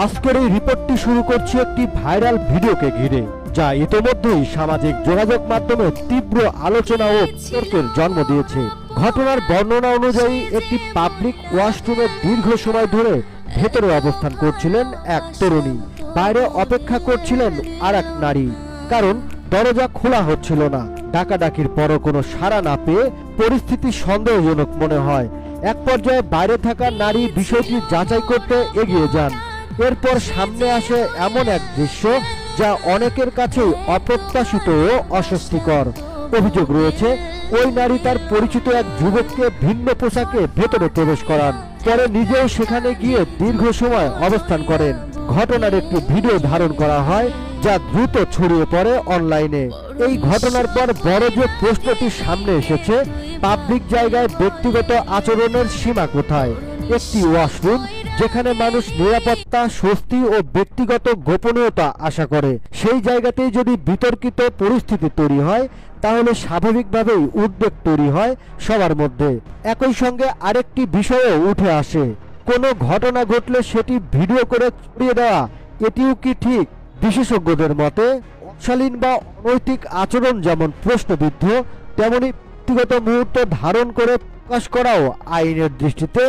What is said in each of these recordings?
আজকের এই রিপোর্টটি শুরু করছি একটি ভাইরাল ভিডিওকে ঘিরে, যা ইতোমধ্যেই সামাজিক যোগাযোগ মাধ্যমে তীব্র আলোচনা ও বিতর্কের জন্ম দিয়েছে। ঘটনার বর্ণনা অনুযায়ী একটি পাবলিক ওয়াশরুমে দীর্ঘ সময় ধরে ভেতরে অবস্থান করছিলেন এক তরুণী। বাইরে অপেক্ষা করছিলেন আর এক নারী, কারণ দরজা খোলা হচ্ছিল না। ডাকাডাকির পরও কোনো সাড়া না পেয়ে পরিস্থিতি সন্দেহজনক মনে হয়। এক পর্যায়ে বাইরে থাকা নারী বিষয়টি যাচাই করতে এগিয়ে যান। এরপর সামনে আসে এমন এক দৃশ্য যা অনেকের কাছেই অপ্রত্যাশিত ও অস্বস্তিকর। অভিযোগ রয়েছে, ওই নারী তার পরিচিত এক যুবককে ভিন্ন পোশাকে ভেতরে প্রবেশ করান, পরে নিজেও সেখানে গিয়ে দীর্ঘ সময় অবস্থান করেন। ঘটনার একটি ভিডিও ধারণ করা হয়, যা দ্রুত ছড়িয়ে পড়ে অনলাইনে। এই ঘটনার পর বড় যে প্রশ্নটি সামনে এসেছে, পাবলিক জায়গায় ব্যক্তিগত আচরণের সীমা কোথায়? একটি ওয়াশরুম যেখানে মানুষ নিরাপত্তা, স্বস্তি ও ব্যক্তিগত গোপনীয়তা আশা করে, সেই জায়গাতেই যদি বিতর্কিত পরিস্থিতি তৈরি হয়, তাহলে স্বাভাবিকভাবেই উদ্বেগ তৈরি হয় সবার মধ্যে। একই সঙ্গে আরেকটি বিষয়ও উঠে আসে, কোনো ঘটনা ঘটলে সেটি ভিডিও করে ছড়িয়ে দেওয়া, এটিও কি ঠিক? বিশেষজ্ঞদের মতে অশালীন বা অনৈতিক আচরণ যেমন প্রশ্নবিদ্ধ, তেমনি ব্যক্তিগত মুহূর্ত ধারণ করে প্রকাশ করাও আইনের দৃষ্টিতে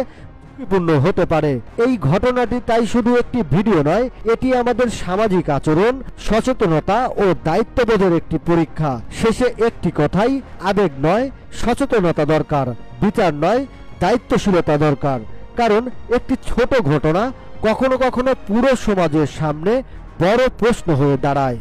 ঝুঁকিপূর্ণ হতে পারে। এই ঘটনাটি তাই শুধু একটি ভিডিও নয়, এটি আমাদের সামাজিক আচরণ, সচেতনতা ও দায়িত্ববোধের একটি পরীক্ষা। শেষে একটি কথাই, আবেগ নয়, সচেতনতা দরকার, বিচার নয়, দায়িত্বশীলতা দরকার। কারণ একটি ছোট ঘটনা কখনো কখনো পুরো সমাজের সামনে বড় প্রশ্ন হয়ে দাঁড়ায়।